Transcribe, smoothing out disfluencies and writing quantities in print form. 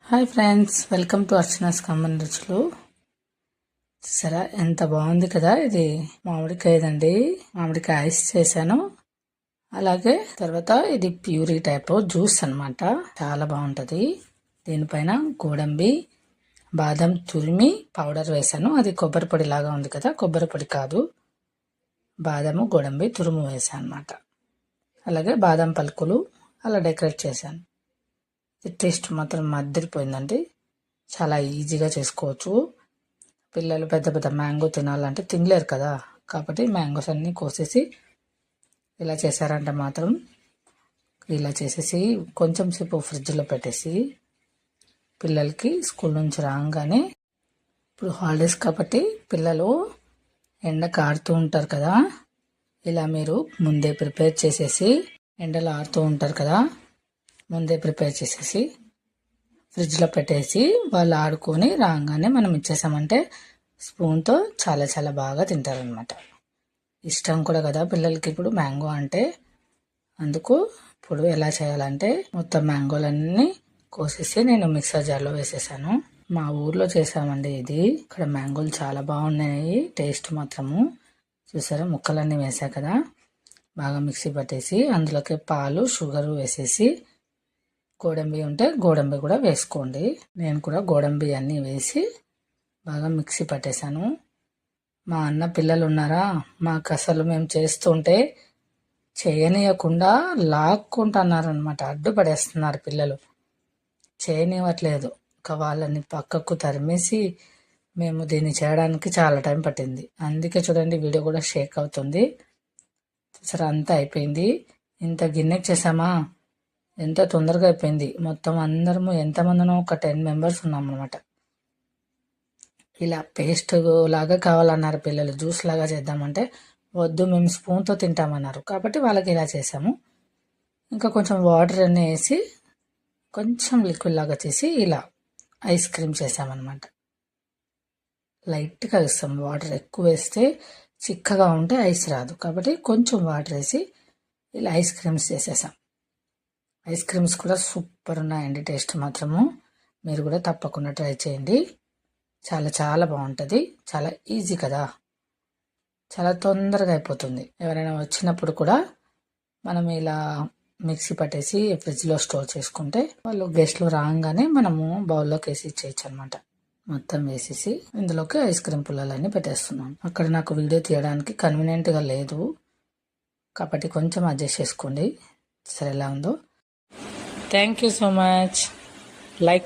Hi friends, welcome to Archana's common రుచులు. సరే, ఎంత బాగుంది కదా. ఇది మామిడికాయదండి. మామిడికాయ ఐస్ చేశాను. అలాగే తర్వాత ఇది ప్యూరీ టైప్ జ్యూస్ అన్నమాట. చాలా బాగుంటుంది. దీనిపైన గోడంబి, బాదం తురిమి పౌడర్ వేశాను. అది కొబ్బరి పొడి లాగా ఉంది కదా, కొబ్బరి పొడి కాదు, బాదము గోడంబి తురుము వేసాను అన్నమాట. అలాగే బాదం పలుకులు అలా డెకరేట్ చేశాను. టేస్ట్ మాత్రం మద్దిరిపోయిందండి. చాలా ఈజీగా చేసుకోవచ్చు. పిల్లలు పెద్ద పెద్ద మ్యాంగో తినాలంటే తినలేరు కదా, కాబట్టి మ్యాంగోస్ అన్నీ కోసేసి ఇలా చేశారంటే మాత్రం ఇలా చేసేసి కొంచెం సేపు ఫ్రిడ్జ్లో పెట్టేసి పిల్లలకి స్కూల్ నుంచి రాగానే, ఇప్పుడు హాలిడేస్ కాబట్టి పిల్లలు ఎండకు ఆడుతూ ఉంటారు కదా, ఇలా మీరు ముందే ప్రిపేర్ చేసేసి, ఎండలో ఆడుతూ ఉంటారు కదా, ముందే ప్రిపేర్ చేసేసి ఫ్రిడ్జ్లో పెట్టేసి వాళ్ళు ఆడుకొని రాగానే మనం ఇచ్చేసామంటే స్పూన్తో చాలా చాలా బాగా తింటారనమాట. ఇష్టం కూడా కదా పిల్లలకి ఇప్పుడు మ్యాంగో అంటే. అందుకు ఇప్పుడు ఎలా చేయాలంటే, మొత్తం మ్యాంగోలన్నీ కోసేసి నేను మిక్సర్ జార్లో వేసేసాను. మా ఊర్లో చేసామండి ఇది. ఇక్కడ మ్యాంగోలు చాలా బాగున్నాయి, టేస్ట్ మాత్రము. చూసారా, ముక్కలన్నీ వేసా కదా, బాగా మిక్సీ పట్టేసి అందులోకి పాలు షుగరు వేసేసి, గోడంబి ఉంటే గోడంబి కూడా వేసుకోండి. నేను కూడా గోడంబి అన్నీ వేసి బాగా మిక్సీ పట్టేశాను. మా అన్న పిల్లలు ఉన్నారా, మాకు అసలు మేము చేస్తుంటే చేయనీయకుండా లాక్కుంటున్నారు అనమాట. అడ్డుపడేస్తున్నారు పిల్లలు, చేయనివ్వట్లేదు. ఒక వాళ్ళని పక్కకు తరిమేసి మేము దీన్ని చేయడానికి చాలా టైం పట్టింది. అందుకే చూడండి, వీడియో కూడా షేక్ అవుతుంది. సరే, అంతా అయిపోయింది. ఇంత గిన్నెకి చేసామా, ఎంత తొందరగా అయిపోయింది. మొత్తం అందరము ఎంతమందినో ఒక 10 మెంబర్స్ ఉన్నాం అనమాట. ఇలా పేస్ట్ లాగా కావాలన్నారు పిల్లలు, జ్యూస్ లాగా చేద్దామంటే వద్దు, మేము స్పూన్తో తింటామన్నారు. కాబట్టి వాళ్ళకి ఇలా చేసాము. ఇంకా కొంచెం వాటర్ అన్నీ వేసి కొంచెం లిక్విడ్ లాగా చేసి ఇలా ఐస్ క్రీమ్ చేసామన్నమాట. లైట్గా వేస్తాం, వాటర్ ఎక్కువ వేస్తే చిక్కగా ఉంటే ఐస్ రాదు. కాబట్టి కొంచెం వాటర్ వేసి ఇలా ఐస్ క్రీమ్స్ చేసేసాం. ఐస్ క్రీమ్స్ కూడా సూపర్ ఉన్నాయండి, టేస్ట్ మాత్రము. మీరు కూడా తప్పకుండా ట్రై చేయండి. చాలా చాలా బాగుంటుంది. చాలా ఈజీ కదా, చాలా తొందరగా అయిపోతుంది. ఎవరైనా వచ్చినప్పుడు కూడా మనం ఇలా మిక్సీ పట్టేసి ఫ్రిడ్జ్లో స్టోర్ చేసుకుంటే వాళ్ళు గెస్ట్లు రాగానే మనము బౌల్లోకి వేసి ఇచ్చేయచ్చు అనమాట. మొత్తం వేసేసి ఇందులోకి ఐస్ క్రీమ్ పుల్లలన్నీ పెట్టేస్తున్నాను. అక్కడ నాకు వీడియో తీయడానికి కన్వీనియంట్గా లేదు కాబట్టి కొంచెం అడ్జస్ట్ చేసుకోండి. సరే, ఎలా ఉందో. Thank you so much. Like